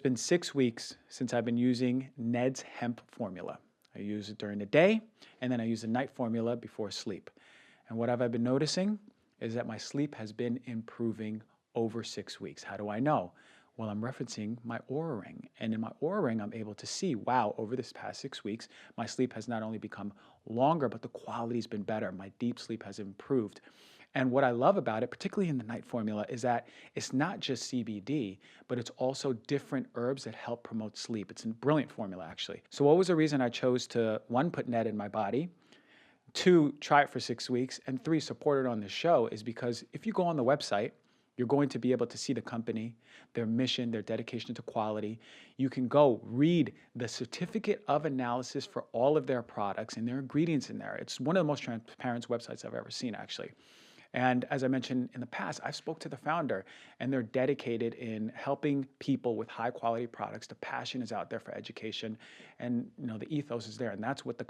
been 6 weeks since I've been using Ned's hemp formula. I use it during the day, and then I use the night formula before sleep. And what have I been noticing is that my sleep has been improving over 6 weeks. How do I know? Well, I'm referencing my Oura Ring. And in my Oura Ring, I'm able to see, wow, over this past 6 weeks, my sleep has not only become longer, but the quality's been better. My deep sleep has improved. And what I love about it, particularly in the night formula, is that it's not just CBD, but it's also different herbs that help promote sleep. It's a brilliant formula, actually. So what was the reason I chose to, one, put Ned in my body, two, try it for 6 weeks, and three, support it on the show is because if you go on the website, you're going to be able to see the company, their mission, their dedication to quality. You can go read the certificate of analysis for all of their products and their ingredients in there. It's one of the most transparent websites I've ever seen, actually. And as I mentioned in the past, I've spoke to the founder, and they're dedicated in helping people with high quality products. The passion is out there for education, and the ethos is there, and that's what the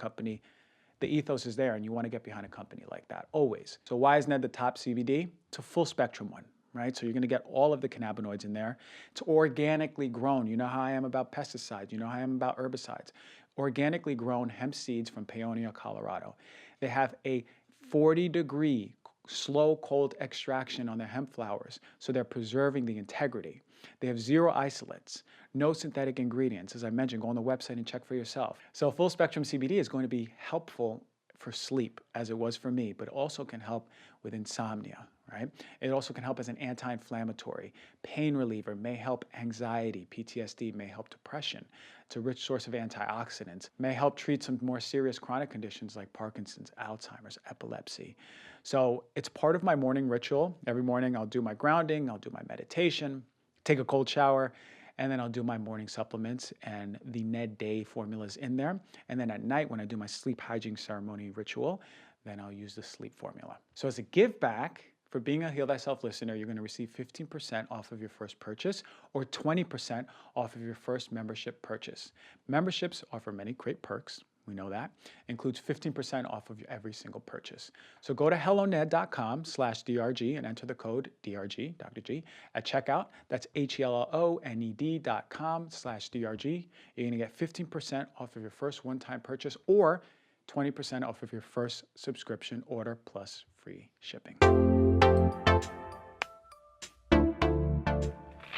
ethos is there, and you want to get behind a company like that, always. So why is Ned the top CBD? It's a full spectrum one, right? So you're going to get all of the cannabinoids in there. It's organically grown. You know how I am about pesticides. You know how I am about herbicides. Organically grown hemp seeds from Paonia, Colorado. They have a 40-degree slow cold extraction on their hemp flowers, so they're preserving the integrity. They have zero isolates, no synthetic ingredients. As I mentioned, go on the website and check for yourself. So full spectrum CBD is going to be helpful for sleep, as it was for me, but also can help with insomnia, right? It also can help as an anti-inflammatory, pain reliever, may help anxiety, PTSD, may help depression. It's a rich source of antioxidants, may help treat some more serious chronic conditions like Parkinson's, Alzheimer's, epilepsy. So it's part of my morning ritual. Every morning I'll do my grounding, I'll do my meditation, take a cold shower, and then I'll do my morning supplements, and the Ned Day formula is in there. And then at night when I do my sleep hygiene ceremony ritual, then I'll use the sleep formula. So as a give back for being a Heal Thyself listener, you're going to receive 15% off of your first purchase or 20% off of your first membership purchase. Memberships offer many great perks. We know that. Includes 15% off of every single purchase. So go to helloned.com/DRG and enter the code DRG, Dr. G, at checkout. That's HELLONED.com/DRG. You're going to get 15% off of your first one-time purchase or 20% off of your first subscription order plus free shipping.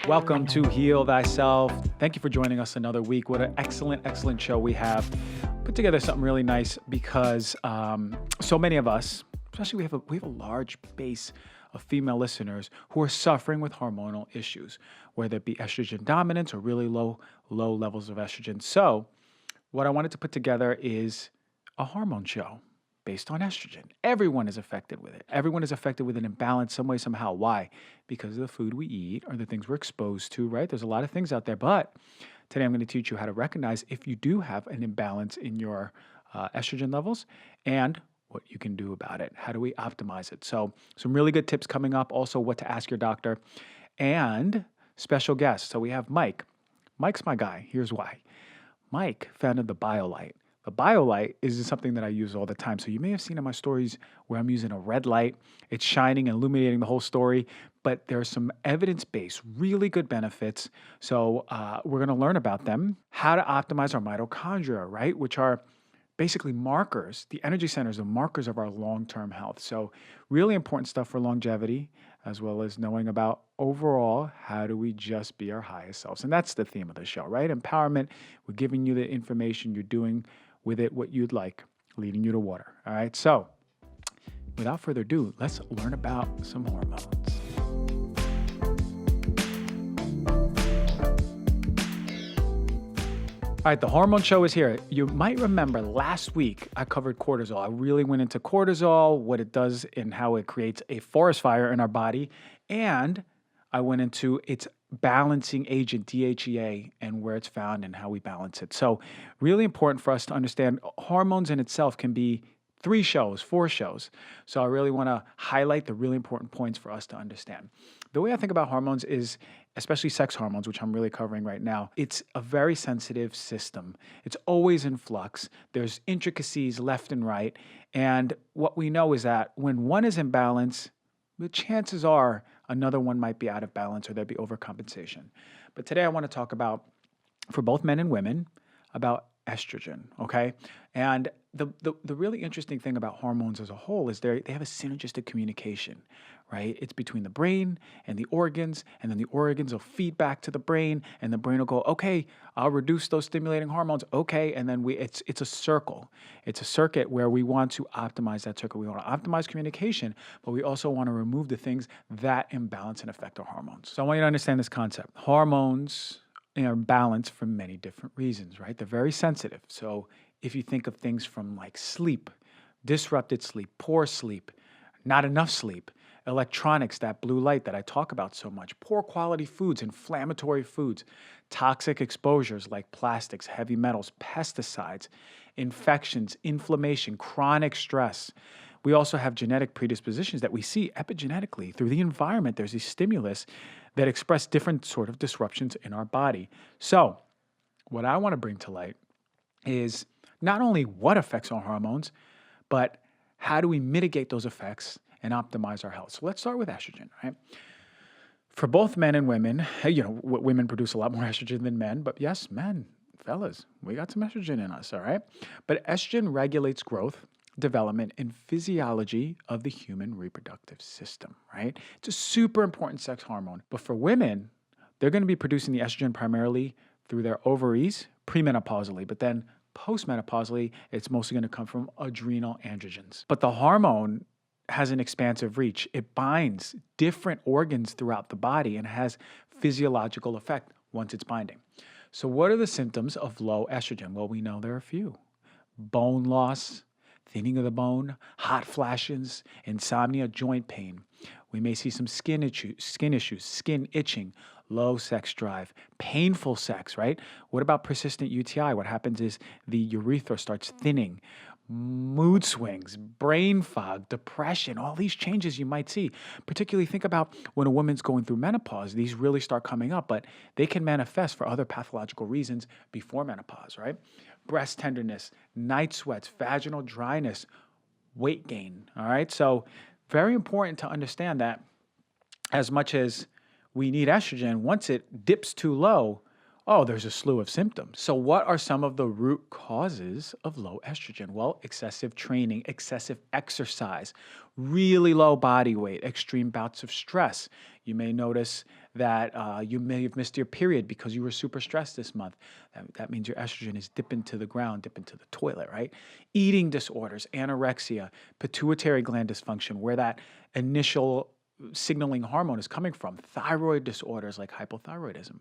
Welcome to Heal Thyself. Thank you for joining us another week. What an excellent show we have. Put together something really nice because so many of us, especially we have a large base of female listeners who are suffering with hormonal issues, whether it be estrogen dominance or really low levels of estrogen. So what I wanted to put together is a hormone show based on estrogen. Everyone is affected with it. Everyone is affected with an imbalance some way, somehow. Why? Because of the food we eat or the things we're exposed to, right? There's a lot of things out there, but today I'm going to teach you how to recognize if you do have an imbalance in your estrogen levels and what you can do about it. How do we optimize it? So some really good tips coming up. Also what to ask your doctor and special guests. So we have Mike. Mike's my guy. Here's why. Mike founded the BioLight. The BioLight is something that I use all the time. So you may have seen in my stories where I'm using a red light. It's shining and illuminating the whole story, but there's some evidence-based, really good benefits. So we're going to learn about them, how to optimize our mitochondria, right? Which are basically markers. The energy centers are markers of our long-term health. So really important stuff for longevity, as well as knowing about overall, how do we just be our highest selves? And that's the theme of the show, right? Empowerment. We're giving you the information, you're doing with it what you'd like, leading you to water. All right. So without further ado, let's learn about some hormones. All right, the hormone show is here. You might remember last week I covered cortisol. I really went into cortisol, what it does and how it creates a forest fire in our body. And I went into its balancing agent, DHEA, and where it's found and how we balance it. So really important for us to understand hormones in itself can be 4 shows. So I really want to highlight the really important points for us to understand. The way I think about hormones is, especially sex hormones, which I'm really covering right now, it's a very sensitive system. It's always in flux. There's intricacies left and right. And what we know is that when one is in balance, the chances are another one might be out of balance or there'd be overcompensation. But today I want to talk about, for both men and women, about estrogen, okay? And the really interesting thing about hormones as a whole is they have a synergistic communication, right? It's between the brain and the organs, and then the organs will feed back to the brain, and the brain will go, okay, I'll reduce those stimulating hormones, okay, and then it's a circle. It's a circuit where we want to optimize that circuit. We want to optimize communication, but we also want to remove the things that imbalance and affect our hormones. So I want you to understand this concept. Hormones are balanced for many different reasons, right? They're very sensitive. So if you think of things from like sleep, disrupted sleep, poor sleep, not enough sleep, electronics, that blue light that I talk about so much, poor quality foods, inflammatory foods, toxic exposures like plastics, heavy metals, pesticides, infections, inflammation, chronic stress. We also have genetic predispositions that we see epigenetically through the environment. There's these stimulus that express different sort of disruptions in our body. So what I want to bring to light is not only what affects our hormones, but how do we mitigate those effects and optimize our health. So let's start with estrogen, right? For both men and women, women produce a lot more estrogen than men, but yes, men, fellas, we got some estrogen in us, all right? But estrogen regulates growth, development, and physiology of the human reproductive system, right? It's a super important sex hormone. But for women, they're going to be producing the estrogen primarily through their ovaries premenopausally, but then postmenopausally, it's mostly going to come from adrenal androgens. But the hormone has an expansive reach. It binds different organs throughout the body and has physiological effect once it's binding. So what are the symptoms of low estrogen? Well, we know there are a few. Bone loss, thinning of the bone, hot flashes, insomnia, joint pain. We may see some skin issues, skin itching, low sex drive, painful sex, right? What about persistent UTI? What happens is the urethra starts thinning, mood swings, brain fog, depression, all these changes you might see. Particularly think about when a woman's going through menopause, these really start coming up, but they can manifest for other pathological reasons before menopause, right? Breast tenderness, night sweats, vaginal dryness, weight gain, all right? So very important to understand that as much as we need estrogen, once it dips too low, there's a slew of symptoms. So what are some of the root causes of low estrogen? Well, excessive training, excessive exercise, really low body weight, extreme bouts of stress. You may notice that you may have missed your period because you were super stressed this month. That means your estrogen is dipping to the ground, dipping to the toilet, right? Eating disorders, anorexia, pituitary gland dysfunction, where that initial signaling hormone is coming from, thyroid disorders like hypothyroidism,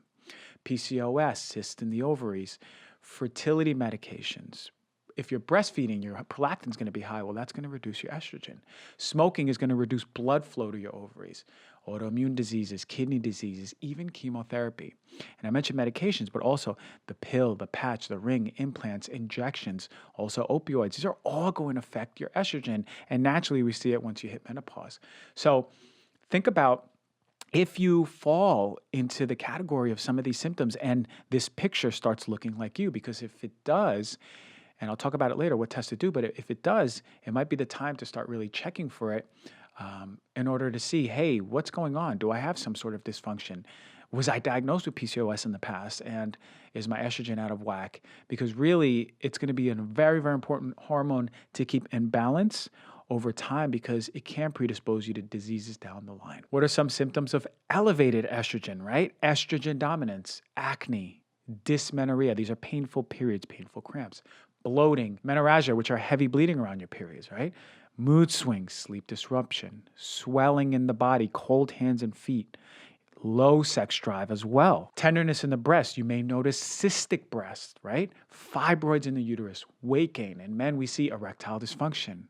PCOS, cysts in the ovaries, fertility medications. If you're breastfeeding, your prolactin is going to be high. Well, that's going to reduce your estrogen. Smoking is going to reduce blood flow to your ovaries. Autoimmune diseases, kidney diseases, even chemotherapy. And I mentioned medications, but also the pill, the patch, the ring, implants, injections, also opioids. These are all going to affect your estrogen. And naturally, we see it once you hit menopause. So think about if you fall into the category of some of these symptoms and this picture starts looking like you, because if it does, and I'll talk about it later, what tests to do, but if it does, it might be the time to start really checking for it in order to see, hey, what's going on? Do I have some sort of dysfunction? Was I diagnosed with PCOS in the past? And is my estrogen out of whack? Because really, it's going to be a very, very important hormone to keep in balance over time because it can predispose you to diseases down the line. What are some symptoms of elevated estrogen, right? Estrogen dominance, acne, dysmenorrhea. These are painful periods, painful cramps. Bloating, menorrhagia, which are heavy bleeding around your periods, right? Mood swings, sleep disruption, swelling in the body, cold hands and feet, low sex drive as well. Tenderness in the breast. You may notice cystic breast, right? Fibroids in the uterus, weight gain. In men, we see erectile dysfunction.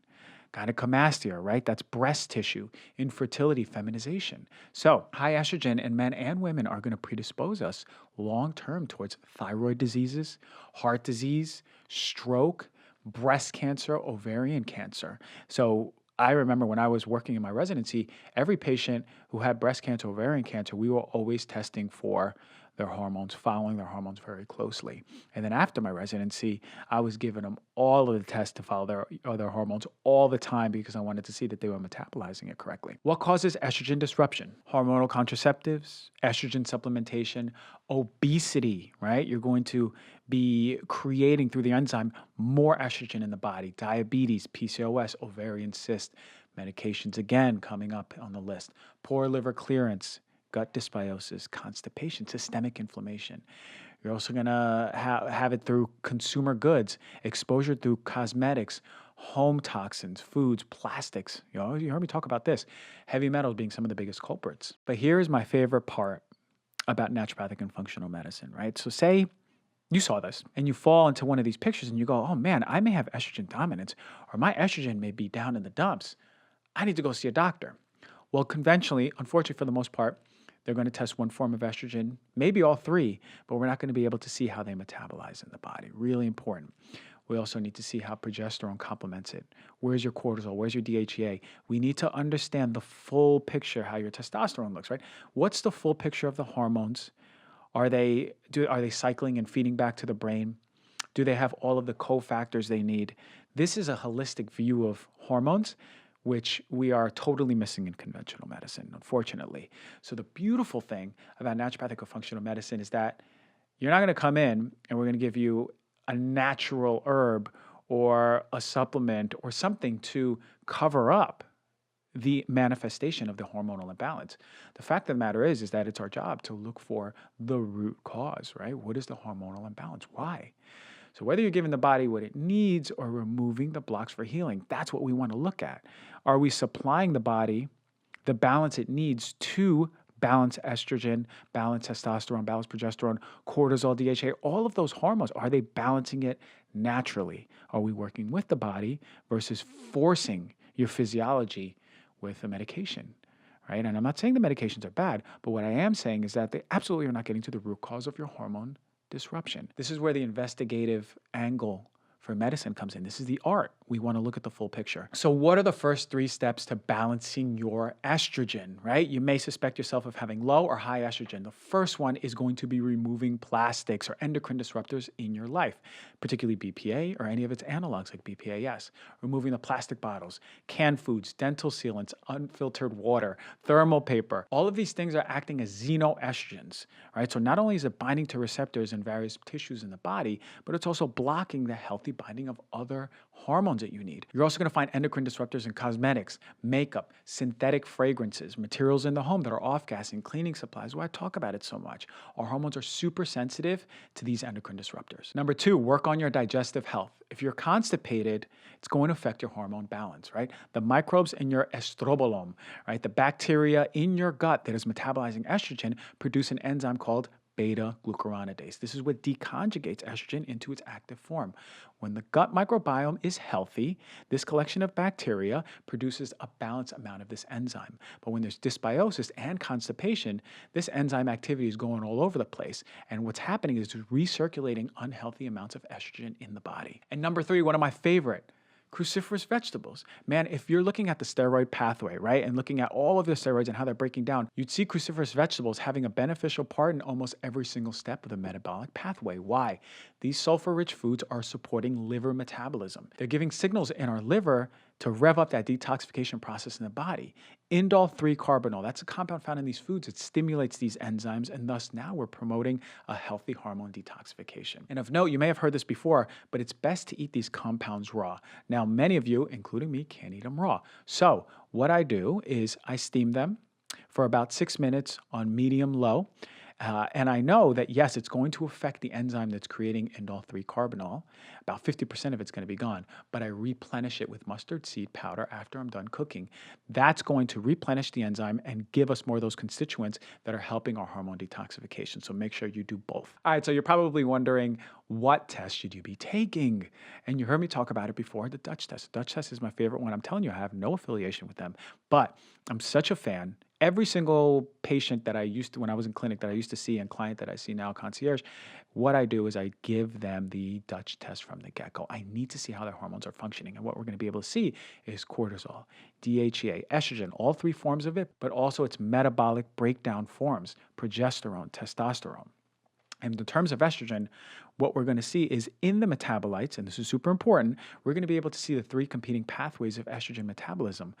Gynecomastia, right? That's breast tissue, infertility, feminization. So high estrogen in men and women are going to predispose us long-term towards thyroid diseases, heart disease, stroke, breast cancer, ovarian cancer. So I remember when I was working in my residency, every patient who had breast cancer, ovarian cancer, we were always testing for their hormones, following their hormones very closely. And then after my residency, I was giving them all of the tests to follow their hormones all the time because I wanted to see that they were metabolizing it correctly. What causes estrogen disruption? Hormonal contraceptives, estrogen supplementation, obesity, right? You're going to be creating through the enzyme more estrogen in the body, diabetes, PCOS, ovarian cyst, medications again coming up on the list, poor liver clearance, gut dysbiosis, constipation, systemic inflammation. You're also going to have it through consumer goods, exposure through cosmetics, home toxins, foods, plastics. You heard me talk about this. Heavy metals being some of the biggest culprits. But here's my favorite part about naturopathic and functional medicine, right? So say you saw this and you fall into one of these pictures and you go, oh man, I may have estrogen dominance or my estrogen may be down in the dumps. I need to go see a doctor. Well, conventionally, unfortunately for the most part, they're going to test one form of estrogen, maybe all three, but we're not going to be able to see how they metabolize in the body. Really important. We also need to see how progesterone complements it. Where's your cortisol? Where's your DHEA? We need to understand the full picture, how your testosterone looks, right? What's the full picture of the hormones? Are they cycling and feeding back to the brain? Do they have all of the cofactors they need? This is a holistic view of hormones, which we are totally missing in conventional medicine, unfortunately. So the beautiful thing about naturopathic or functional medicine is that you're not going to come in and we're going to give you a natural herb or a supplement or something to cover up the manifestation of the hormonal imbalance. The fact of the matter is that it's our job to look for the root cause, right? What is the hormonal imbalance? Why? So whether you're giving the body what it needs or removing the blocks for healing, that's what we want to look at. Are we supplying the body the balance it needs to balance estrogen, balance testosterone, balance progesterone, cortisol, DHA, all of those hormones? Are they balancing it naturally? Are we working with the body versus forcing your physiology with a medication? Right? And I'm not saying the medications are bad, but what I am saying is that they absolutely are not getting to the root cause of your hormone disruption. This is where the investigative angle for medicine comes in. This is the art. We want to look at the full picture. So what are the first 3 steps to balancing your estrogen, right? You may suspect yourself of having low or high estrogen. The first one is going to be removing plastics or endocrine disruptors in your life, particularly BPA or any of its analogs like BPAS. Removing the plastic bottles, canned foods, dental sealants, unfiltered water, thermal paper. All of these things are acting as xenoestrogens, right? So not only is it binding to receptors in various tissues in the body, but it's also blocking the healthy binding of other hormones that you need. You're also going to find endocrine disruptors in cosmetics, makeup, synthetic fragrances, materials in the home that are off-gassing, cleaning supplies. Why I talk about it so much. Our hormones are super sensitive to these endocrine disruptors. Number 2, work on your digestive health. If you're constipated, it's going to affect your hormone balance, right? The microbes in your estrobolome, right? The bacteria in your gut that is metabolizing estrogen produce an enzyme called beta-glucuronidase. This is what deconjugates estrogen into its active form. When the gut microbiome is healthy, this collection of bacteria produces a balanced amount of this enzyme. But when there's dysbiosis and constipation, this enzyme activity is going all over the place. And what's happening is recirculating unhealthy amounts of estrogen in the body. And number 3, one of my favorite, cruciferous vegetables. Man, if you're looking at the steroid pathway, right, and looking at all of the steroids and how they're breaking down, you'd see cruciferous vegetables having a beneficial part in almost every single step of the metabolic pathway. Why? These sulfur-rich foods are supporting liver metabolism. They're giving signals in our liver to rev up that detoxification process in the body. Indole-3-carbinol, that's a compound found in these foods. It stimulates these enzymes, and thus now we're promoting a healthy hormone detoxification. And of note, you may have heard this before, but it's best to eat these compounds raw. Now, many of you, including me, can't eat them raw. So what I do is I steam them for about 6 minutes on medium-low. And I know that, yes, it's going to affect the enzyme that's creating indole-3-carbinol. About 50% of it's going to be gone, but I replenish it with mustard seed powder after I'm done cooking. That's going to replenish the enzyme and give us more of those constituents that are helping our hormone detoxification. So make sure you do both. All right, so you're probably wondering, what test should you be taking? And you heard me talk about it before, the Dutch test. The Dutch test is my favorite one. I'm telling you, I have no affiliation with them, but I'm such a fan. Every single patient that I used to, when I was in clinic, that I used to see and client that I see now, concierge, what I do is I give them the Dutch test from the get-go. I need to see how their hormones are functioning. And what we're going to be able to see is cortisol, DHEA, estrogen, all 3 forms of it, but also its metabolic breakdown forms, progesterone, testosterone. And in terms of estrogen, what we're going to see is in the metabolites, and this is super important, we're going to be able to see the three competing pathways of estrogen metabolism,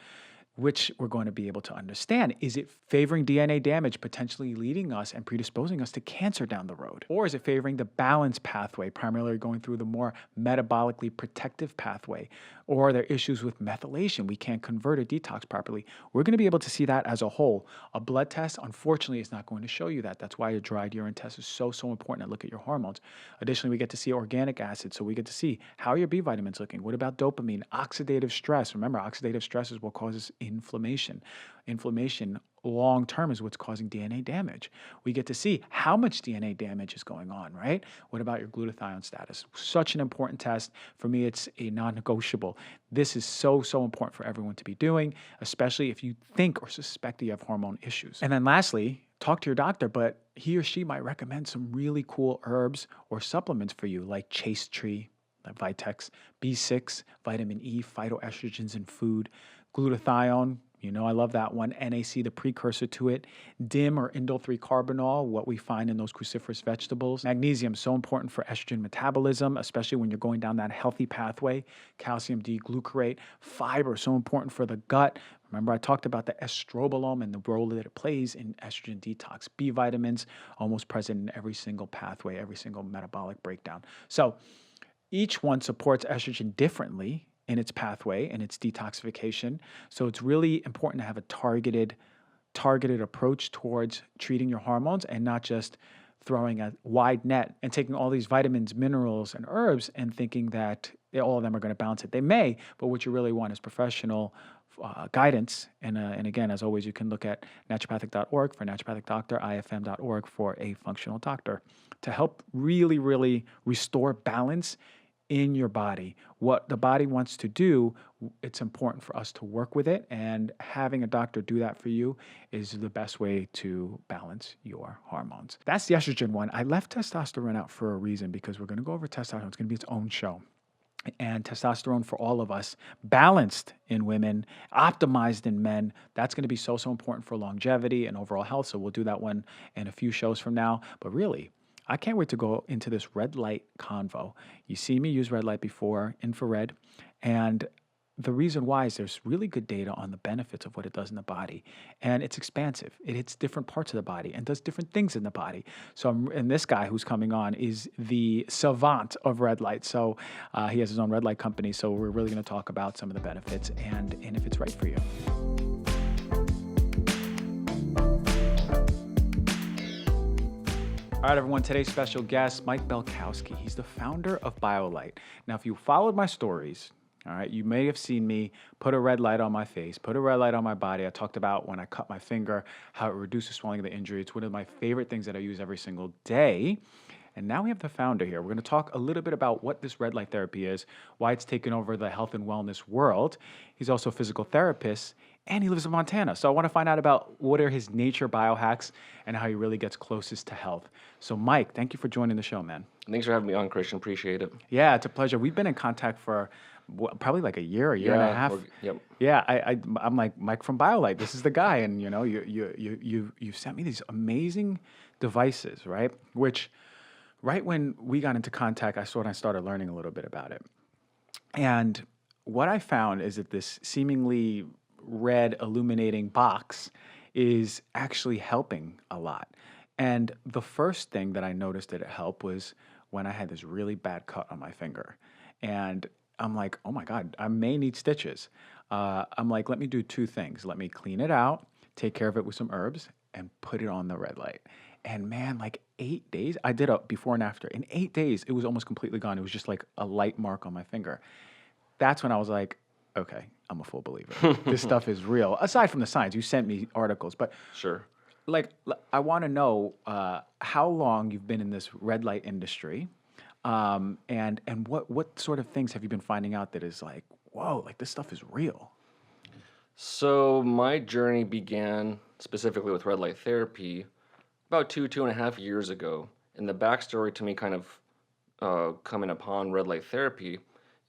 which we're going to be able to understand. Is it favoring DNA damage, potentially leading us and predisposing us to cancer down the road? Or is it favoring the balance pathway, primarily going through the more metabolically protective pathway? Or are there issues with methylation? We can't convert a detox properly. We're going to be able to see that as a whole. A blood test, unfortunately, is not going to show you that. That's why a dried urine test is so important to look at your hormones. Additionally, we get to see organic acid. So we get to see how are your B vitamins looking? What about dopamine? Oxidative stress. Remember, oxidative stress is what causes inflammation. Inflammation long-term is what's causing DNA damage. We get to see how much DNA damage is going on, right? What about your glutathione status? Such an important test. For me, it's a non-negotiable. This is so important for everyone to be doing, especially if you think or suspect you have hormone issues. And then lastly, talk to your doctor, but he or she might recommend some really cool herbs or supplements for you, like chaste tree, like Vitex, B6, vitamin E, phytoestrogens in food, glutathione. You know, I love that one. NAC, the precursor to it. DIM or indole-3-carbinol, what we find in those cruciferous vegetables. Magnesium, so important for estrogen metabolism, especially when you're going down that healthy pathway. Calcium D-glucarate. Fiber, so important for the gut. Remember, I talked about the estrobolome and the role that it plays in estrogen detox. B vitamins, almost present in every single pathway, every single metabolic breakdown. So each one supports estrogen differently in its pathway and its detoxification. So it's really important to have a targeted approach towards treating your hormones and not just throwing a wide net and taking all these vitamins, minerals, and herbs and thinking that all of them are going to balance it. They may, but what you really want is professional guidance. And again, as always, you can look at naturopathic.org for a naturopathic doctor, ifm.org for a functional doctor to help really restore balance in your body. What the body wants to do, it's important for us to work with it, and having a doctor do that for you is the best way to balance your hormones. That's the estrogen one. I left testosterone out for a reason because we're going to go over testosterone. It's going to be its own show. And testosterone for all of us, balanced in women, optimized in men, that's going to be so important for longevity and overall health. So we'll do that one in a few shows from now. But really, I can't wait to go into this red light convo. You see me use red light before, infrared, and the reason why is there's really good data on the benefits of what it does in the body, and it's expansive. It hits different parts of the body and does different things in the body. And this guy who's coming on is the savant of red light. So he has his own red light company. So we're really going to talk about some of the benefits and if it's right for you. All right, everyone, today's special guest, Mike Belkowski. He's the founder of BioLite. Now, if you followed my stories, all right, you may have seen me put a red light on my face, put a red light on my body. I talked about when I cut my finger, how it reduces swelling of the injury. It's one of my favorite things that I use every single day. And now we have the founder here. We're going to talk a little bit about what this red light therapy is, why it's taken over the health and wellness world. He's also a physical therapist, and he lives in Montana. So I want to find out about what are his nature biohacks and how he really gets closest to health. So Mike, thank you for joining the show, man. Thanks for having me on, Christian. Appreciate it. Yeah, it's a pleasure. We've been in contact for probably like a year and a half. Yep. Yeah, I'm like, Mike from BioLite, this is the guy. And you know, you sent me these amazing devices, right? Which right when we got into contact, I started learning a little bit about it. And what I found is that this seemingly red illuminating box is actually helping a lot. And the first thing that I noticed that it helped was when I had this really bad cut on my finger. And I'm like, oh my God, I may need stitches. I'm like, let me do two things. Let me clean it out, take care of it with some herbs, and put it on the red light. And man, like 8 days, I did a before and after. In 8 days, it was almost completely gone. It was just like a light mark on my finger. That's when I was like, okay, I'm a full believer. This stuff is real. Aside from the science, you sent me articles, but Sure. like, I want to know how long you've been in this red light industry, and what sort of things have you been finding out that is like, whoa, like this stuff is real? So my journey began specifically with red light therapy about 2.5 years ago. And the backstory to me kind of coming upon red light therapy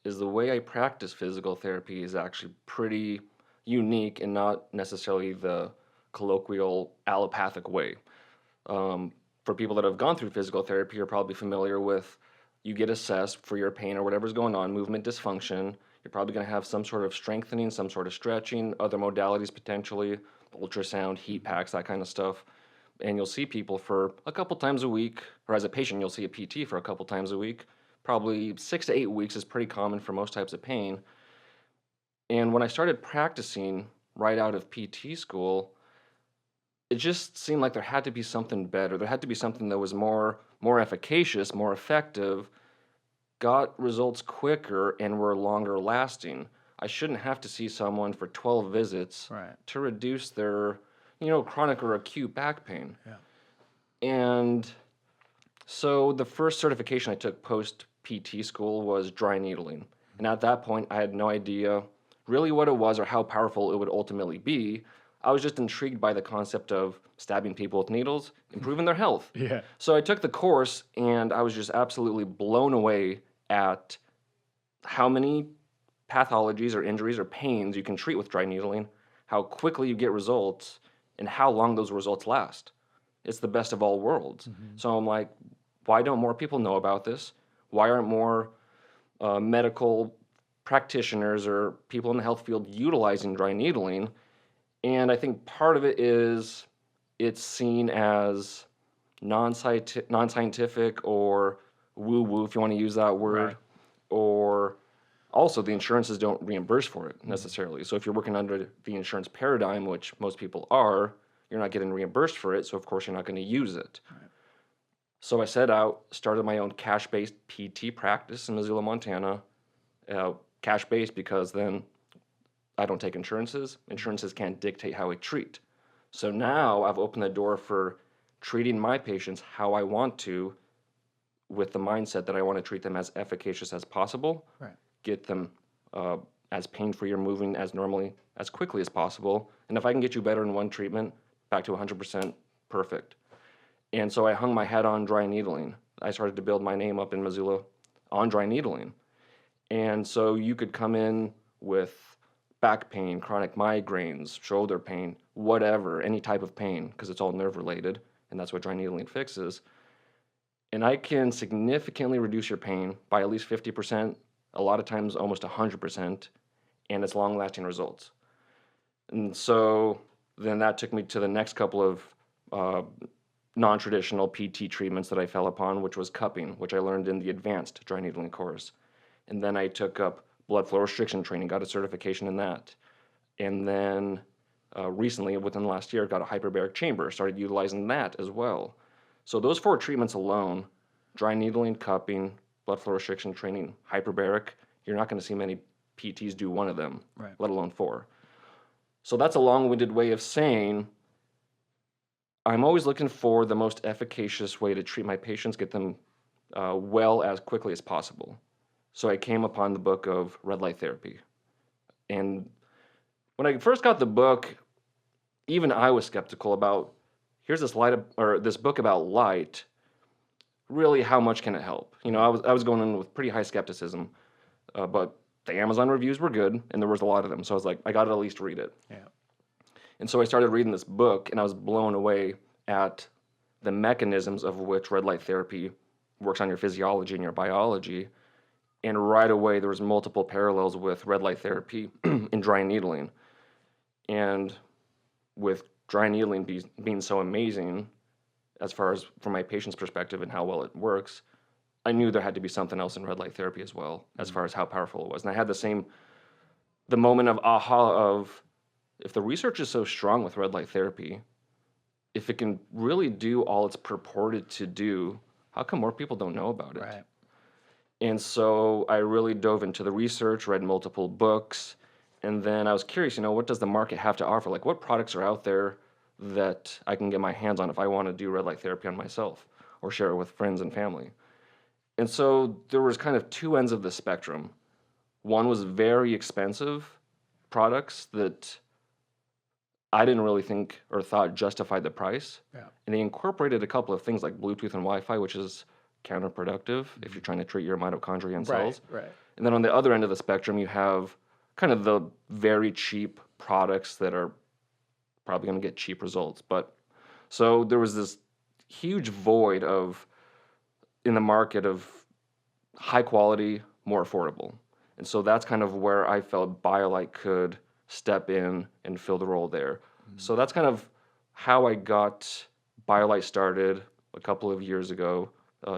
is the way I practice physical therapy is actually pretty unique and not necessarily the colloquial allopathic way. for people that have gone through physical therapy, you're probably familiar with you get assessed for your pain or whatever's going on, movement dysfunction. You're probably going to have some sort of strengthening, some sort of stretching, other modalities potentially, ultrasound, heat packs, that kind of stuff. And you'll see people for a couple times a week, or as a patient, you'll see a PT for a couple times a week. Probably 6 to 8 weeks is pretty common for most types of pain. And when I started practicing right out of PT school, it just seemed like there had to be something better. There had to be something that was more efficacious, more effective, got results quicker, and were longer lasting. I shouldn't have to see someone for 12 visits Right. to reduce their, chronic or acute back pain. Yeah. And so the first certification I took post PT school was dry needling. And at that point, I had no idea really what it was or how powerful it would ultimately be. I was just intrigued by the concept of stabbing people with needles, improving their health. Yeah. So I took the course, and I was just absolutely blown away at how many pathologies or injuries or pains you can treat with dry needling, how quickly you get results, and how long those results last. It's the best of all worlds. So I'm like, why don't more people know about this? Why aren't more medical practitioners or people in the health field utilizing dry needling? And I think part of it is it's seen as non-scientific or woo-woo, if you want to use that word, Right. or also the insurances don't reimburse for it necessarily. So if you're working under the insurance paradigm, which most people are, you're not getting reimbursed for it, so of course you're not going to use it. Right. So I set out, started my own cash-based PT practice in Missoula, Montana. Cash-based because then I don't take insurances. Insurances can't dictate how I treat. So now I've opened the door for treating my patients how I want to, with the mindset that I want to treat them as efficacious as possible, Right. get them as pain-free or moving as normally, as quickly as possible. And if I can get you better in one treatment, back to 100%, perfect. And so I hung my hat on dry needling. I started to build my name up in Missoula on dry needling. And so you could come in with back pain, chronic migraines, shoulder pain, whatever, any type of pain, because it's all nerve-related, and that's what dry needling fixes. And I can significantly reduce your pain by at least 50%, a lot of times almost 100%, and it's long-lasting results. And so then that took me to the next couple of non-traditional PT treatments that I fell upon, which was cupping, which I learned in the advanced dry needling course. And then I took up blood flow restriction training, got a certification in that. And then recently, within the last year, got a hyperbaric chamber, started utilizing that as well. So those 4 treatments alone, dry needling, cupping, blood flow restriction training, hyperbaric, you're not going to see many PTs do one of them, Right. let alone 4. So that's a long-winded way of saying I'm always looking for the most efficacious way to treat my patients, get them well as quickly as possible. So I came upon the book of red light therapy. And when I first got the book, even I was skeptical about, here's this this book about light, really how much can it help? I was going in with pretty high skepticism, but the Amazon reviews were good, and there was a lot of them. So I was like, I got to at least read it. Yeah. And so I started reading this book, and I was blown away at the mechanisms of which red light therapy works on your physiology and your biology. And right away, there was multiple parallels with red light therapy in dry needling. And with dry needling being so amazing, as far as from my patient's perspective and how well it works, I knew there had to be something else in red light therapy as well, as far as how powerful it was. And I had the moment of aha of, if the research is so strong with red light therapy, if it can really do all it's purported to do, how come more people don't know about it? Right. And so I really dove into the research, read multiple books, and then I was curious, what does the market have to offer? Like, what products are out there that I can get my hands on if I want to do red light therapy on myself or share it with friends and family? And so there was kind of 2 ends of the spectrum. One was very expensive products that I didn't really think or thought justified the price. Yeah. And they incorporated a couple of things like Bluetooth and Wi-Fi, which is counterproductive if you're trying to treat your mitochondria and cells. Right. And then on the other end of the spectrum, you have kind of the very cheap products that are probably going to get cheap results. But so there was this huge void in the market of high quality, more affordable. And so that's kind of where I felt BioLite could step in and fill the role there. So that's kind of how I got BioLite started a couple of years ago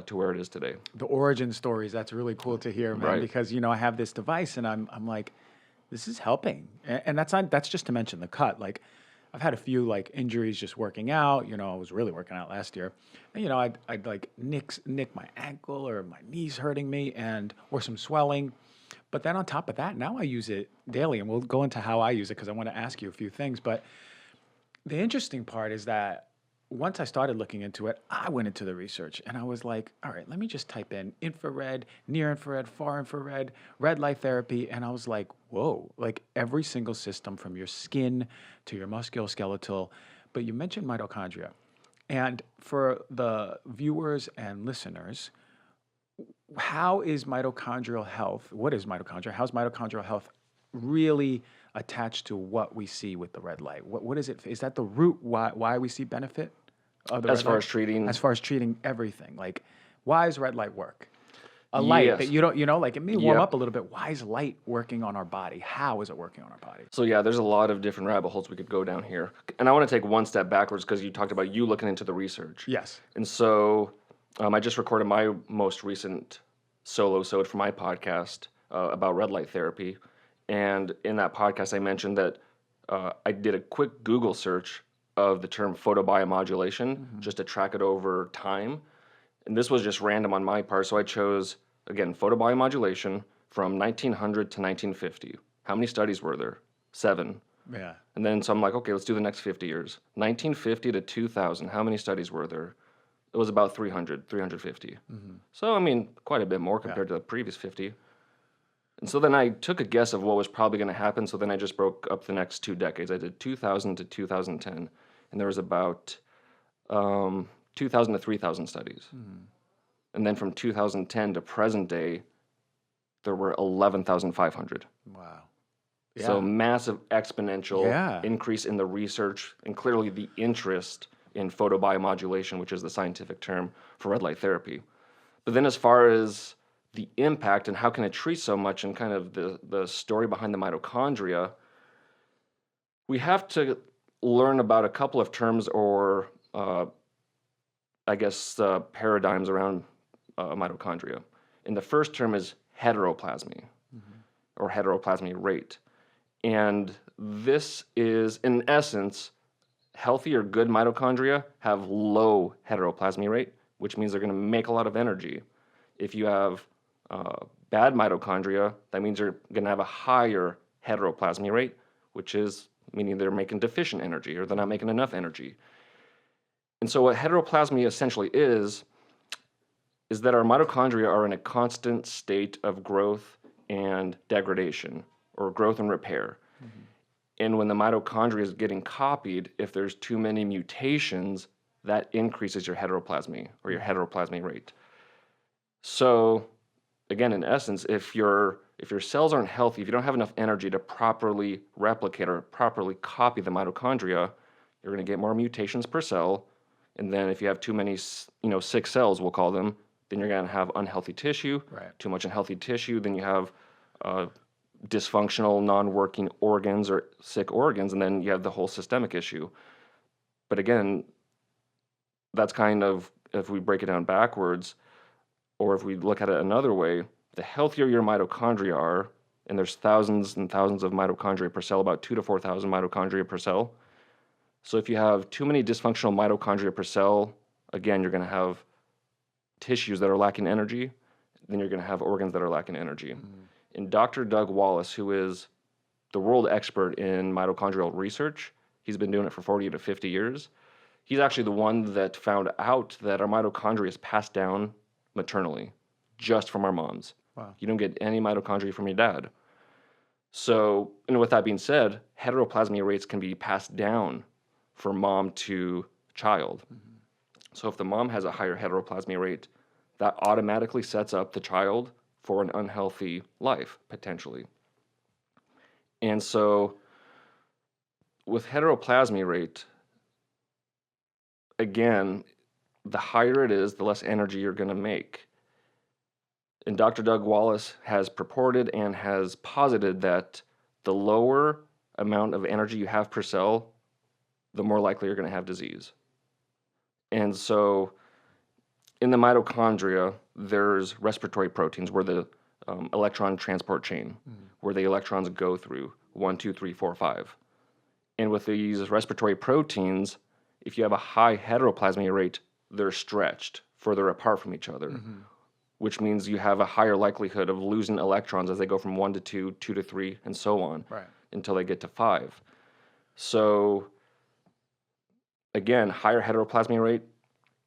to where it is today. The origin stories, that's really cool to hear, man, Right. because, I have this device and I'm like, this is helping. And that's just to mention the cut. Like, I've had a few like injuries just working out. I was really working out last year. And, I'd like nick my ankle or my knees hurting me or some swelling. But then on top of that, now I use it daily, and we'll go into how I use it because I want to ask you a few things. But the interesting part is that once I started looking into it, I went into the research and I was like, all right, let me just type in infrared, near infrared, far infrared, red light therapy. And I was like, whoa, like every single system from your skin to your musculoskeletal. But you mentioned mitochondria. And for the viewers and listeners, how is mitochondrial health? What is mitochondria? How's mitochondrial health really attached to what we see with the red light? What is it? Is that the root why we see benefit of the As red far light? as treating, As far as treating everything, like why does red light work? A light yes. that you don't, like it may warm Yep. up a little bit. Why is light working on our body? How is it working on our body? So yeah, there's a lot of different rabbit holes we could go down here. And I want to take one step backwards because you talked about you looking into the research. Yes. And so I just recorded my most recent solo episode for my podcast about red light therapy. And in that podcast, I mentioned that I did a quick Google search of the term photobiomodulation just to track it over time. And this was just random on my part. So I chose, again, photobiomodulation from 1900 to 1950. How many studies were there? 7. Yeah. And then so I'm like, okay, let's do the next 50 years. 1950 to 2000, how many studies were there? It was about 350. So, I mean, quite a bit more compared to the previous 50. And so then I took a guess of what was probably going to happen. So then I just broke up the next 2 decades. I did 2000 to 2010. And there was about 2,000 to 3,000 studies. And then from 2010 to present day, there were 11,500. Wow. So massive exponential Yeah. increase in the research and clearly the interest in photobiomodulation, which is the scientific term for red light therapy. But then as far as the impact and how can it treat so much and kind of the story behind the mitochondria, we have to learn about a couple of terms or paradigms around mitochondria. And the first term is heteroplasmy or heteroplasmy rate. And this is, in essence, healthy or good mitochondria have low heteroplasmy rate, which means they're going to make a lot of energy. If you have bad mitochondria, that means you're going to have a higher heteroplasmy rate, which is meaning they're making deficient energy or they're not making enough energy. And so what heteroplasmy essentially is that our mitochondria are in a constant state of growth and degradation, or growth and repair. And when the mitochondria is getting copied, if there's too many mutations, that increases your heteroplasmy or your heteroplasmy rate. So again, in essence, if your cells aren't healthy, if you don't have enough energy to properly replicate or properly copy the mitochondria, you're going to get more mutations per cell. And then if you have too many, sick cells, we'll call them, then you're going to have unhealthy tissue. Right. Too much unhealthy tissue, then you have dysfunctional, non-working organs or sick organs, and then you have the whole systemic issue. But again, that's kind of, if we break it down backwards, or if we look at it another way, the healthier your mitochondria are, and there's thousands and thousands of mitochondria per cell, about 2,000 to 4,000 mitochondria per cell. So if you have too many dysfunctional mitochondria per cell, again, you're going to have tissues that are lacking energy, then you're going to have organs that are lacking energy. And Dr. Doug Wallace, who is the world expert in mitochondrial research, he's been doing it for 40 to 50 years. He's actually the one that found out that our mitochondria is passed down maternally, just from our moms. Wow. You don't get any mitochondria from your dad. So, and with that being said, heteroplasmy rates can be passed down from mom to child. So if the mom has a higher heteroplasmy rate, that automatically sets up the child for an unhealthy life, potentially. And so with heteroplasmy rate, again, the higher it is, the less energy you're going to make. And Dr. Doug Wallace has purported and has posited that the lower amount of energy you have per cell, the more likely you're going to have disease. And so in the mitochondria, there's respiratory proteins where the electron transport chain, where the electrons go through 1, 2, 3, 4, 5. And with these respiratory proteins, if you have a high heteroplasmy rate, they're stretched further apart from each other, which means you have a higher likelihood of losing electrons as they go from 1 to 2, 2 to 3, and so on, until they get to 5. So again, higher heteroplasmy rate,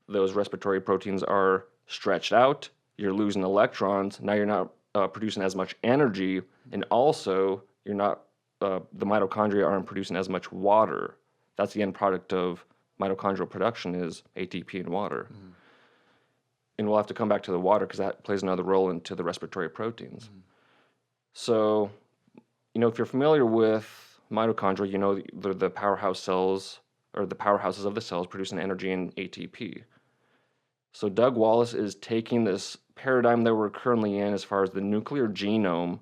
those respiratory proteins are stretched out, you're losing electrons, now you're not producing as much energy, and also you're not, the mitochondria aren't producing as much water. That's the end product of mitochondrial production is ATP and water. And we'll have to come back to the water because that plays another role into the respiratory proteins. So, if you're familiar with mitochondria, they're the powerhouse cells, or the powerhouses of the cells producing energy and ATP. So Doug Wallace is taking this paradigm that we're currently in as far as the nuclear genome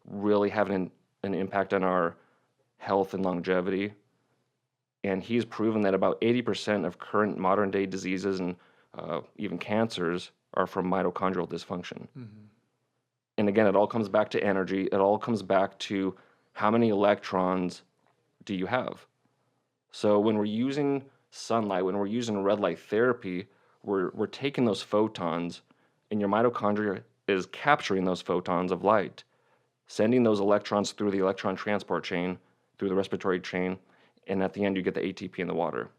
really having an impact on our health and longevity. And he's proven that about 80% of current modern day diseases and even cancers are from mitochondrial dysfunction. And again, it all comes back to energy. It all comes back to how many electrons do you have? So when we're using sunlight, when we're using red light therapy, we're taking those photons, and your mitochondria is capturing those photons of light, sending those electrons through the electron transport chain, through the respiratory chain, and at the end you get the ATP in the water.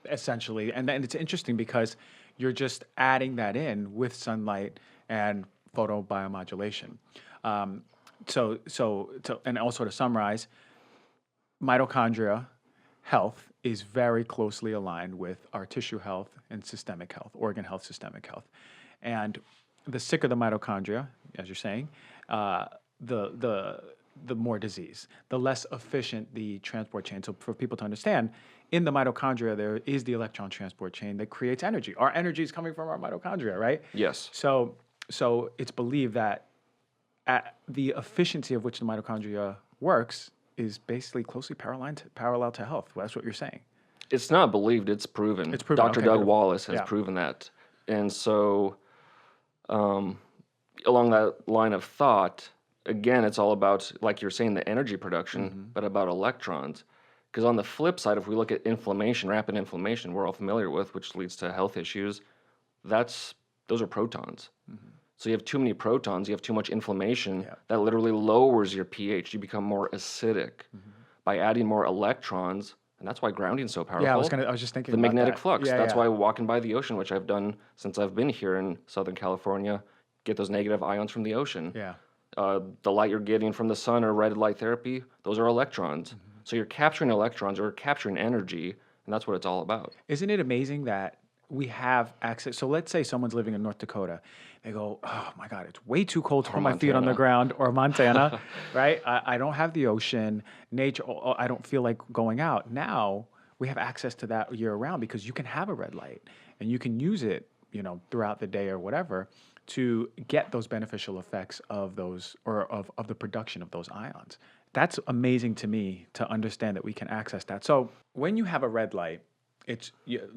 Essentially, and then it's interesting because you're just adding that in with sunlight and photobiomodulation. And also to summarize, mitochondria health is very closely aligned with our tissue health and systemic health, organ health, systemic health. And the sicker the mitochondria, as you're saying, the more disease, the less efficient the transport chain. So for people to understand, in the mitochondria, there is the electron transport chain that creates energy. Our energy is coming from our mitochondria, right? Yes. So it's believed that the efficiency of which the mitochondria works is basically closely parallel to health. Well, that's what you're saying. It's not believed, it's proven. It's proven. Dr. Okay, Doug good. Wallace has proven that. And so along that line of thought, again, it's all about, like you're saying, the energy production, but about electrons. Because on the flip side, if we look at inflammation, rapid inflammation, we're all familiar with, which leads to health issues, those are protons. So you have too many protons, you have too much inflammation, that literally lowers your pH. You become more acidic. By adding more electrons, and that's why grounding is so powerful. Yeah, I was just thinking the about magnetic that. flux. Yeah, That's why walking by the ocean, which I've done since I've been here in Southern California, get those negative ions from the ocean. Yeah. The light you're getting from the sun or red light therapy, those are electrons. So you're capturing electrons or capturing energy, and that's what it's all about. Isn't it amazing that we have access? So let's say someone's living in North Dakota. They go, oh my God, it's way too cold to put my feet on the ground, or Montana, right? I don't have the ocean, nature, I don't feel like going out. Now we have access to that year round because you can have a red light and you can use it, throughout the day or whatever to get those beneficial effects of those, or of the production of those ions. That's amazing to me to understand that we can access that. So when you have a red light, it's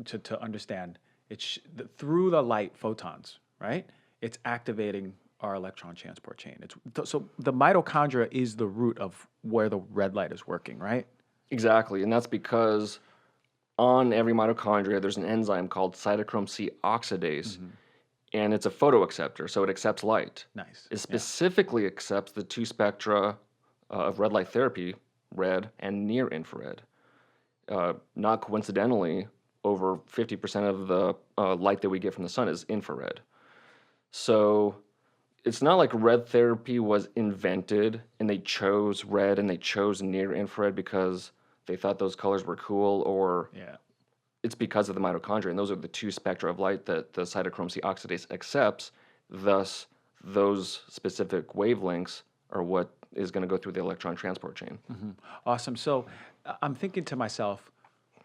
to understand it's through the light photons, right? It's activating our electron transport chain. So the mitochondria is the root of where the red light is working, right? Exactly, and that's because on every mitochondria there's an enzyme called cytochrome C oxidase, and it's a photoacceptor, so it accepts light. Nice. It specifically accepts the two spectra of red light therapy, red and near infrared. Not coincidentally, over 50% of the light that we get from the sun is infrared. So it's not like red therapy was invented and they chose red and they chose near infrared because they thought those colors were cool, or it's because of the mitochondria. And those are the two spectra of light that the cytochrome C oxidase accepts. Thus, those specific wavelengths are what is going to go through the electron transport chain. Awesome. So I'm thinking to myself,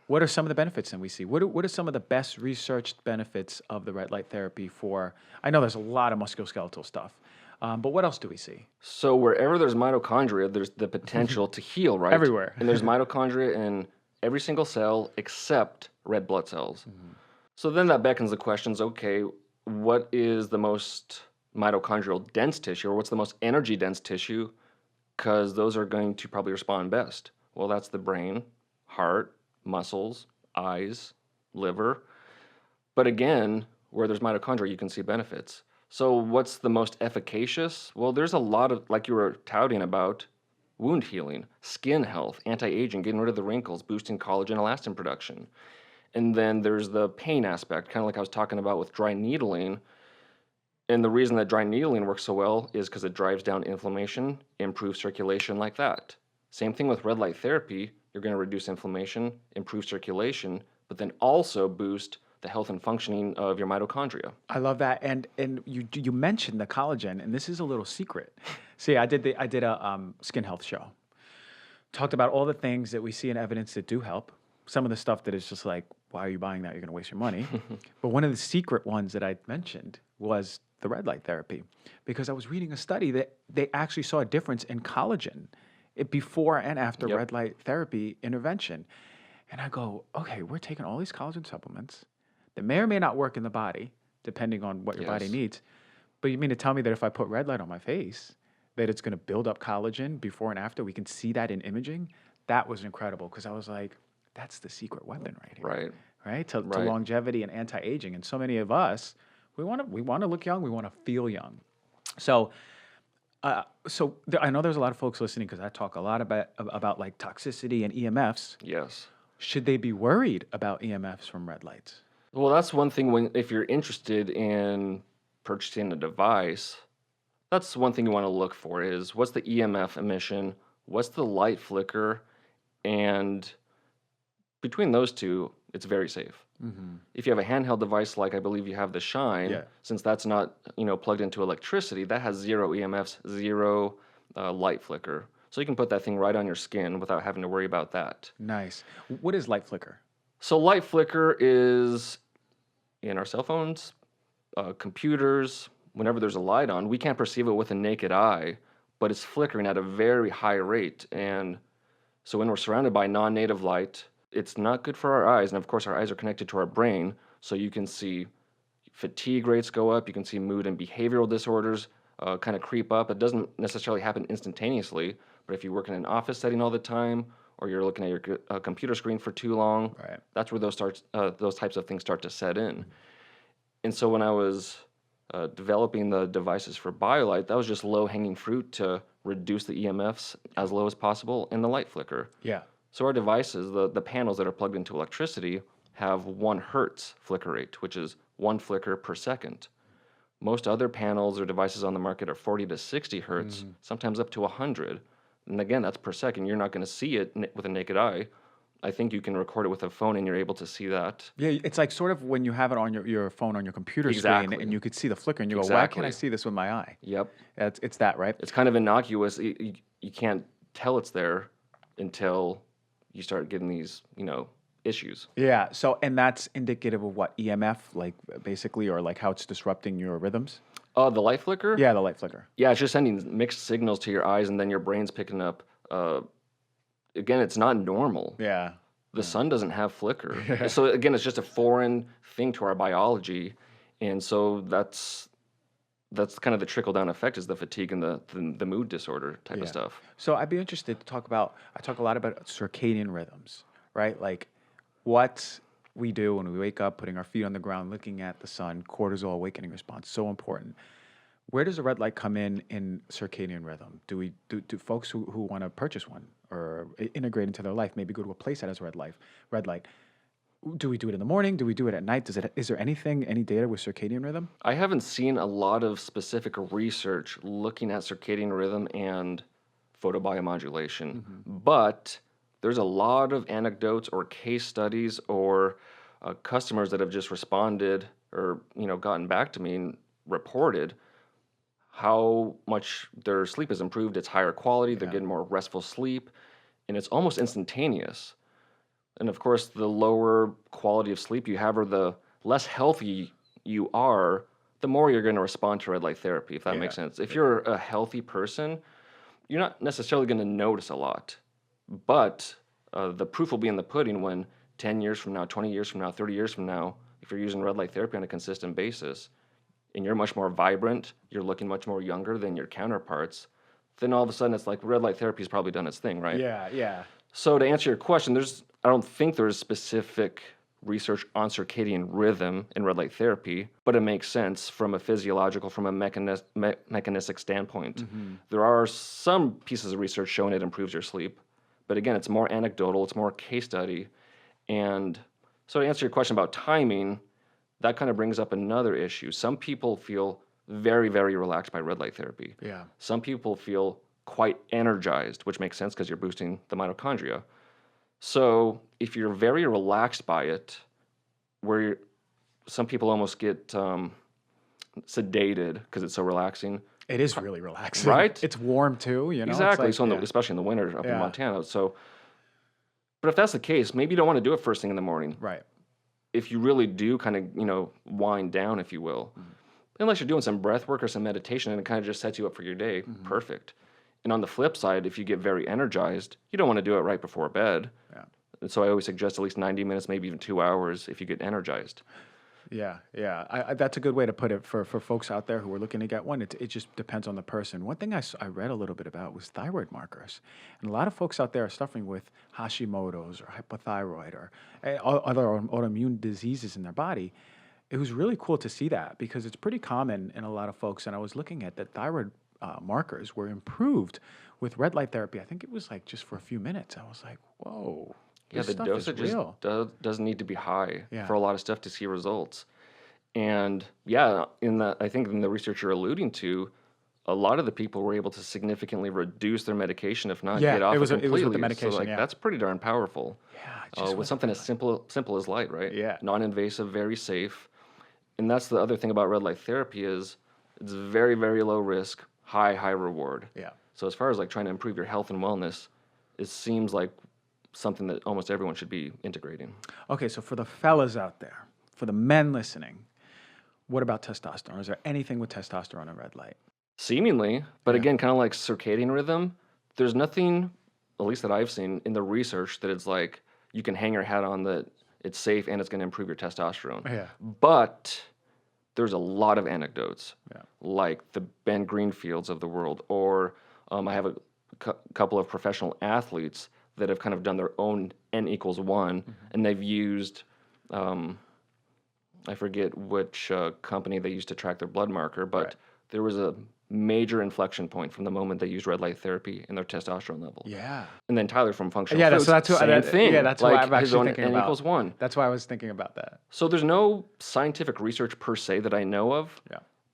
What are some of the benefits that we see? What are some of the best researched benefits of the red light therapy for? I know there's a lot of musculoskeletal stuff, but what else do we see? So wherever there's mitochondria, there's the potential to heal, right? Everywhere. And there's mitochondria in every single cell except red blood cells. So then that beckons the questions, okay, what is the most mitochondrial dense tissue, or what's the most energy dense tissue? Because those are going to probably respond best. Well, that's the brain, heart, muscles, eyes, liver. But again, where there's mitochondria, you can see benefits. So what's the most efficacious? Well, there's a lot of, like you were touting about, wound healing, skin health, anti-aging, getting rid of the wrinkles, boosting collagen, elastin production. And then there's the pain aspect, kind of like I was talking about with dry needling. And the reason that dry needling works so well is because it drives down inflammation, improves circulation like that. Same thing with red light therapy. You're going to reduce inflammation, improve circulation, but then also boost the health and functioning of your mitochondria. I love that, and you mentioned the collagen, and this is a little secret. See, I did a skin health show, talked about all the things that we see in evidence that do help. Some of the stuff that is just like, why are you buying that? You're going to waste your money. But one of the secret ones that I mentioned was the red light therapy, because I was reading a study that they actually saw a difference in collagen before and after red light therapy intervention. And I go, okay, we're taking all these collagen supplements that may or may not work in the body, depending on what your body needs. But you mean to tell me that if I put red light on my face, that it's going to build up collagen before and after? We can see that in imaging? That was incredible, because I was like, that's the secret weapon right here. Right? To longevity and anti-aging. And so many of us, we want to look young, we want to feel young. So I know there's a lot of folks listening, because I talk a lot about like toxicity and EMFs. Yes. Should they be worried about EMFs from red lights? Well, that's one thing if you're interested in purchasing a device, that's one thing you want to look for is what's the EMF emission, what's the light flicker, and between those two, it's very safe. If you have a handheld device like I believe you have the Shine, since that's not plugged into electricity, that has zero EMFs, zero light flicker. So you can put that thing right on your skin without having to worry about that. Nice. What is light flicker? So light flicker is in our cell phones, computers. Whenever there's a light on, we can't perceive it with a naked eye, but it's flickering at a very high rate. And so when we're surrounded by non-native light, it's not good for our eyes. And of course, our eyes are connected to our brain. So you can see fatigue rates go up. You can see mood and behavioral disorders kind of creep up. It doesn't necessarily happen instantaneously, but if you work in an office setting all the time, or you're looking at your computer screen for too long, that's where those types of things start to set in. And so when I was developing the devices for BioLight, that was just low-hanging fruit to reduce the EMFs as low as possible and the light flicker. Yeah. So our devices, the panels that are plugged into electricity, have 1 hertz flicker rate, which is 1 flicker per second. Most other panels or devices on the market are 40 to 60 hertz, sometimes up to 100. And again, that's per second. You're not going to see it with a naked eye. I think you can record it with a phone and you're able to see that. Yeah, it's like sort of when you have it on your phone on your computer screen and you could see the flicker and you go, why can't I see this with my eye? Yep. It's that, right? It's kind of innocuous. You can't tell it's there until you start getting these, issues. Yeah. So, and that's indicative of what, EMF, like basically, or like how it's disrupting your rhythms? The light flicker? Yeah, the light flicker. Yeah, it's just sending mixed signals to your eyes, and then your brain's picking up. Again, it's not normal. Yeah. The sun doesn't have flicker. So again, it's just a foreign thing to our biology, and so that's kind of the trickle down effect is the fatigue and the mood disorder type of stuff. So I'd be interested to talk about. I talk a lot about circadian rhythms, right? Like what we do when we wake up, putting our feet on the ground, looking at the sun, cortisol awakening response, so important. Where does the red light come in circadian rhythm? Do folks who want to purchase one or integrate into their life, maybe go to a place that has red light? Do we do it in the morning? Do we do it at night? Is there any data with circadian rhythm? I haven't seen a lot of specific research looking at circadian rhythm and photobiomodulation, but there's a lot of anecdotes or case studies or customers that have just responded or gotten back to me and reported how much their sleep has improved. It's higher quality. They're getting more restful sleep, and it's almost instantaneous. And of course, the lower quality of sleep you have or the less healthy you are, the more you're going to respond to red light therapy, if that makes sense. If you're a healthy person, you're not necessarily going to notice a lot. But the proof will be in the pudding when 10 years from now, 20 years from now, 30 years from now, if you're using red light therapy on a consistent basis and you're much more vibrant, you're looking much more younger than your counterparts, then all of a sudden it's like red light therapy has probably done its thing, right? Yeah. So to answer your question, I don't think there's specific research on circadian rhythm in red light therapy, but it makes sense from a physiological, from a mechanistic standpoint. There are some pieces of research showing it improves your sleep, but again, it's more anecdotal, it's more case study. And so to answer your question about timing, that kind of brings up another issue. Some people feel very, very relaxed by red light therapy. Yeah. Some people feel quite energized, which makes sense because you're boosting the mitochondria. So if you're very relaxed by it, some people almost get sedated because it's so relaxing. It is really relaxing. Right? It's warm too, you know? Exactly. It's like, Especially in the winter up in Montana. So, but if that's the case, maybe you don't want to do it first thing in the morning. Right. If you really do kind of, wind down, if you will, unless you're doing some breath work or some meditation and it kind of just sets you up for your day, perfect. And on the flip side, if you get very energized, you don't want to do it right before bed. Yeah. And so I always suggest at least 90 minutes, maybe even 2 hours if you get energized. Yeah. That's a good way to put it for folks out there who are looking to get one. It just depends on the person. One thing I read a little bit about was thyroid markers. And a lot of folks out there are suffering with Hashimoto's or hypothyroid or other autoimmune diseases in their body. It was really cool to see that because it's pretty common in a lot of folks. And I was looking at that thyroid markers were improved with red light therapy. I think it was like just for a few minutes. I was like, whoa. Yeah, the dosage doesn't need to be high for a lot of stuff to see results. And I think in the research you're alluding to, a lot of the people were able to significantly reduce their medication, if not get off it completely. It was with the medication, so that's pretty darn powerful. Yeah, with something as simple as light, right? Yeah. Non-invasive, very safe. And that's the other thing about red light therapy is it's very, very low risk, high reward. Yeah. So as far as like trying to improve your health and wellness, it seems like something that almost everyone should be integrating. Okay, so for the fellas out there, for the men listening, what about testosterone? Is there anything with testosterone in red light? Seemingly, but again, kind of like circadian rhythm, there's nothing, at least that I've seen in the research, that it's like you can hang your hat on that it's safe and it's going to improve your testosterone. Yeah. But there's a lot of anecdotes, like the Ben Greenfields of the world, or I have a couple of professional athletes that have kind of done their own N=1, and they've used, I forget which company they used to track their blood marker, but there was a major inflection point from the moment they used red light therapy in their testosterone levels. Yeah. And then Tyler from Functional Foods, so that's what, same thing. Yeah, that's like what I'm actually thinking about. N=1. That's why I was thinking about that. So there's no scientific research per se that I know of,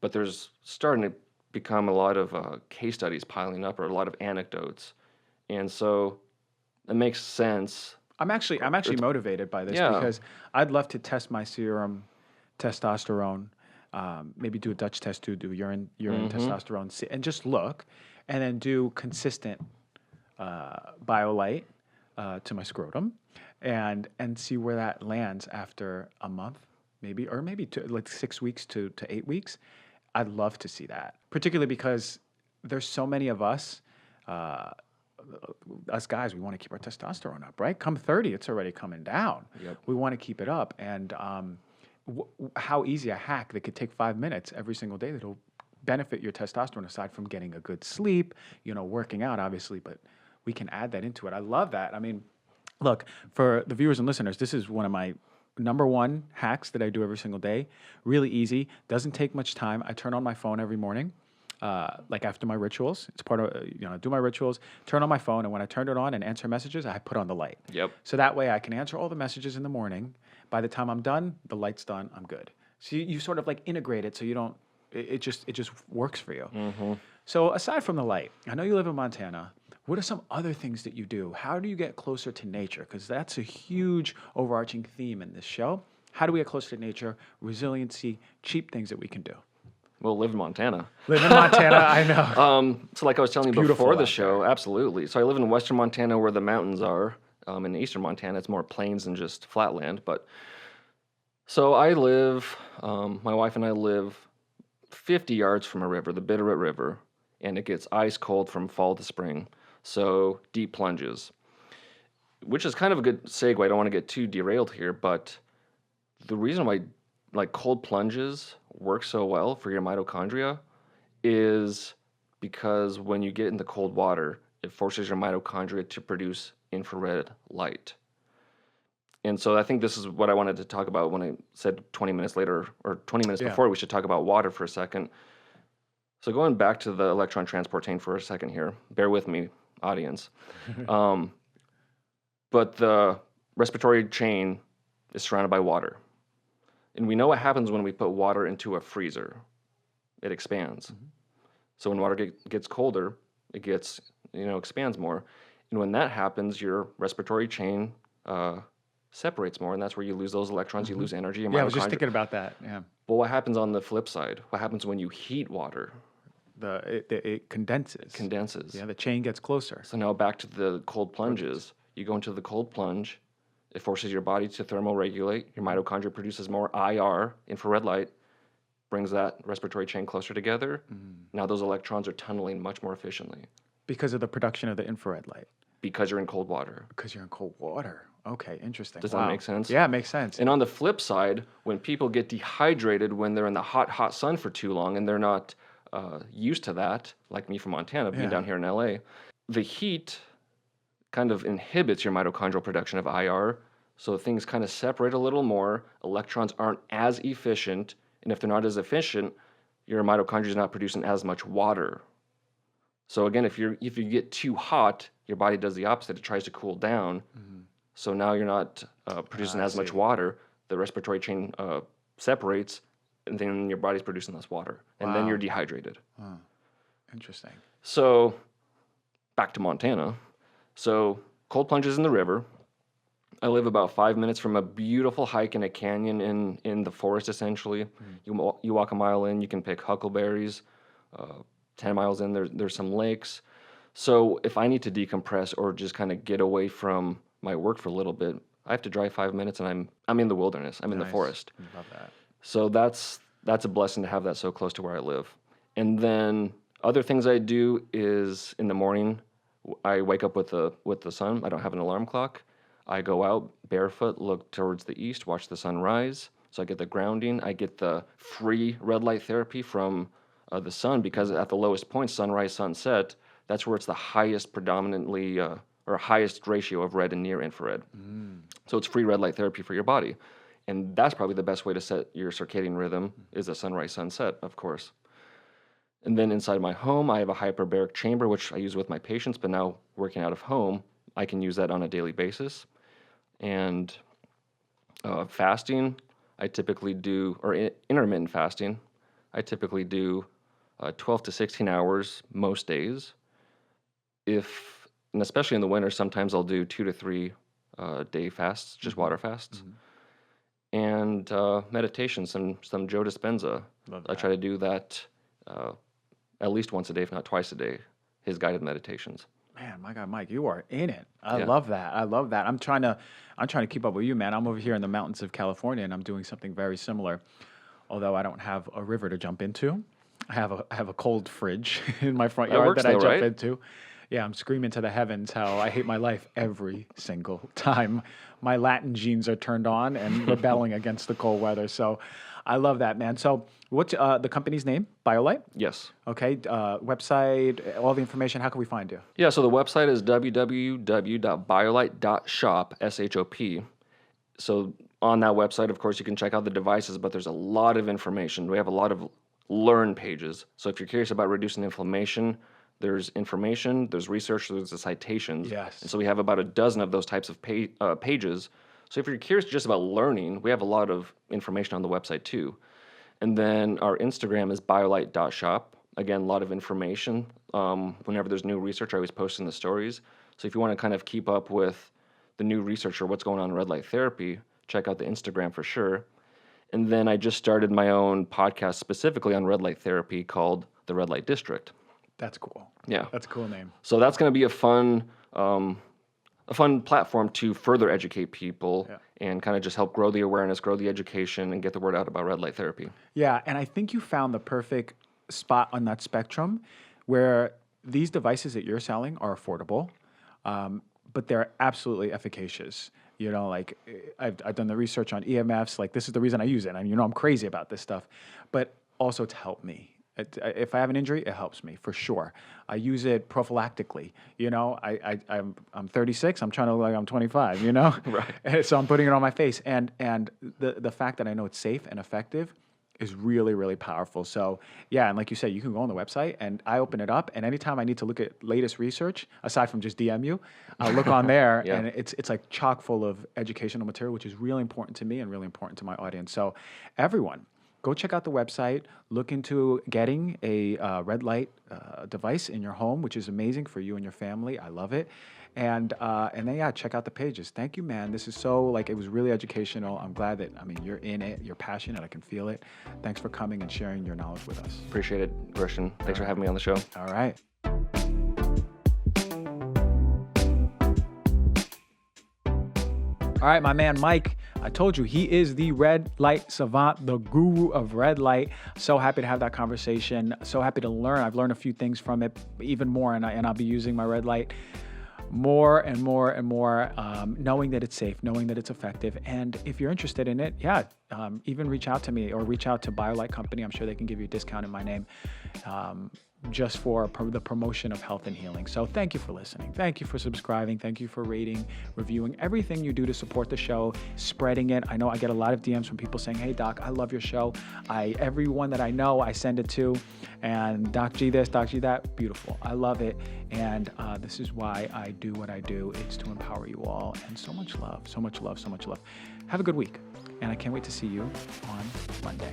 but there's starting to become a lot of case studies piling up or a lot of anecdotes. And so it makes sense. I'm actually motivated by this because I'd love to test my serum testosterone, maybe do a Dutch test too, do urine testosterone, and just look, and then do consistent BioLite to my scrotum, and see where that lands after a month, maybe, or maybe like 6 weeks to 8 weeks. I'd love to see that, particularly because there's so many of us. Us guys, we want to keep our testosterone up, right? Come 30, it's already coming down. Yep. We want to keep it up. And how easy a hack that could take 5 minutes every single day that'll benefit your testosterone aside from getting a good sleep, working out, obviously, but we can add that into it. I love that. I mean, look, for the viewers and listeners, this is one of my number one hacks that I do every single day. Really easy. Doesn't take much time. I turn on my phone every morning. Like after my rituals, it's part of, I do my rituals, turn on my phone, and when I turn it on and answer messages, I put on the light. Yep. So that way I can answer all the messages in the morning. By the time I'm done, the light's done, I'm good. So you sort of like integrate it so you don't, it just works for you. Mm-hmm. So aside from the light, I know you live in Montana. What are some other things that you do? How do you get closer to nature? Because that's a huge overarching theme in this show. How do we get closer to nature, resiliency, cheap things that we can do? Well, live in Montana. Live in Montana, I know. So like I was telling you before the show, absolutely. So I live in western Montana where the mountains are. In eastern Montana, it's more plains than just flatland. But so I live, my wife and I live 50 yards from a river, the Bitterroot River, and it gets ice cold from fall to spring. So deep plunges, which is kind of a good segue. I don't want to get too derailed here, but the reason why like cold plunges work so well for your mitochondria is because when you get in the cold water, it forces your mitochondria to produce infrared light. And so I think this is what I wanted to talk about when I said 20 minutes later or 20 minutes before, we should talk about water for a second. So going back to the electron transport chain for a second here, bear with me, audience. But the respiratory chain is surrounded by water. And we know what happens when we put water into a freezer. It expands. Mm-hmm. So when water gets colder, it gets, expands more. And when that happens, your respiratory chain separates more, and that's where you lose those electrons, you lose energy. Yeah, I was just thinking about that, yeah. But what happens on the flip side? What happens when you heat water? It condenses. It condenses. Yeah, the chain gets closer. So now back to the cold plunges. You go into the cold plunge. It forces your body to thermoregulate. Your mitochondria produces more IR, infrared light, brings that respiratory chain closer together. Now those electrons are tunneling much more efficiently. Because of the production of the infrared light. Because you're in cold water. Because you're in cold water. Okay, interesting. Does that make sense? Yeah, it makes sense. And on the flip side, when people get dehydrated when they're in the hot sun for too long and they're not used to that, like me from Montana, being down here in LA, the heat kind of inhibits your mitochondrial production of IR, so things kind of separate a little more. Electrons aren't as efficient, and if they're not as efficient, your mitochondria is not producing as much water. So again, if you get too hot, your body does the opposite. It tries to cool down. So now you're not producing as much water. The respiratory chain separates, and then your body's producing less water, and then you're dehydrated. Interesting. So back to Montana. So cold plunges in the river. I live about 5 minutes from a beautiful hike in a canyon in the forest, essentially. You walk a mile in, you can pick huckleberries. 10 miles in, there's some lakes. So if I need to decompress or just kind of get away from my work for a little bit, I have to drive 5 minutes, and I'm in the wilderness. I'm in the forest. I love that. So that's a blessing to have that so close to where I live. And then other things I do is in the morning, I wake up with the sun. I don't have an alarm clock. I go out barefoot, look towards the east, watch the sun rise. So I get the grounding. I get the free red light therapy from the sun, because at the lowest point, sunrise, sunset, that's where it's the highest predominantly or highest ratio of red and near infrared. So it's free red light therapy for your body. And that's probably the best way to set your circadian rhythm is a sunrise, sunset, of course. And then inside my home, I have a hyperbaric chamber, which I use with my patients, but now working out of home, I can use that on a daily basis. And fasting, I typically do, or intermittent fasting, I typically do 12 to 16 hours most days. And especially in the winter, sometimes I'll do 2 to 3 day fasts, just water fasts. And meditation, some Joe Dispenza. I try to do that at least once a day, if not twice a day, his guided meditations. Man, my God, Mike, you are in it. I love that. I love that. I'm trying to keep up with you, man. I'm over here in the mountains of California, and I'm doing something very similar. Although I don't have a river to jump into, I have a cold fridge in my front yard that I jump into. Yeah, I'm screaming to the heavens how I hate my life every single time my Latin genes are turned on and rebelling against the cold weather. So I love that, man. So what's the company's name? BioLight? Yes. Okay. Website, all the information. How can we find you? Yeah, so the website is www.biolight.shop, S-H-O-P. So on that website, of course, you can check out the devices, but there's a lot of information. We have a lot of learn pages. So if you're curious about reducing inflammation, there's information, there's research, there's the citations. Yes. And so we have about a dozen of those types of pages. So if you're curious just about learning, we have a lot of information on the website too. And then our Instagram is biolight.shop. Again, a lot of information. Whenever there's new research, I always post in the stories. So if you want to kind of keep up with the new research or what's going on in red light therapy, check out the Instagram for sure. And then I just started my own podcast specifically on red light therapy called The Red Light District. That's cool. Yeah. That's a cool name. So that's going to be a fun a fun platform to further educate people Yeah. and kind of just help grow the awareness, grow the education, and get the word out about red light therapy. Yeah, and I think you found the perfect spot on that spectrum where these devices that you're selling are affordable, but they're absolutely efficacious. You know, like I've done the research on EMFs. Like this is the reason I use it. And I'm crazy about this stuff, but also to help me. If I have an injury, it helps me for sure. I use it prophylactically. I'm 36. I'm trying to look like I'm 25. Right. And so I'm putting it on my face, and the fact that I know it's safe and effective is really, really powerful. So yeah, and like you said, you can go on the website, and I open it up, and anytime I need to look at latest research, aside from just DM you, I'll look on there, Yeah. and it's like chock full of educational material, which is really important to me and really important to my audience. So everyone, go check out the website. Look into getting a red light device in your home, which is amazing for you and your family. I love it. And then, yeah, check out the pages. Thank you, man. This is so, it was really educational. I'm glad that, you're in it. You're passionate. I can feel it. Thanks for coming and sharing your knowledge with us. Appreciate it, Christian. Thanks for having me on the show. All right. All right, my man, Mike, I told you he is the red light savant, the guru of red light. So happy to have that conversation. So happy to learn. I've learned a few things from it, even more, and I'll be using my red light more and more and more, knowing that it's safe, knowing that it's effective. And if you're interested in it, even reach out to me or reach out to BioLight Company. I'm sure they can give you a discount in my name, just for the promotion of health and healing. So thank you for listening. Thank you for subscribing. Thank you for rating, reviewing, everything you do to support the show, spreading it. I know I get a lot of DMs from people saying, hey, Doc, I love your show. Everyone that I know, I send it to, and Doc G this, Doc G that. Beautiful. I love it. And this is why I do what I do. It's to empower you all. And so much love, so much love, so much love. Have a good week. And I can't wait to see you on Monday.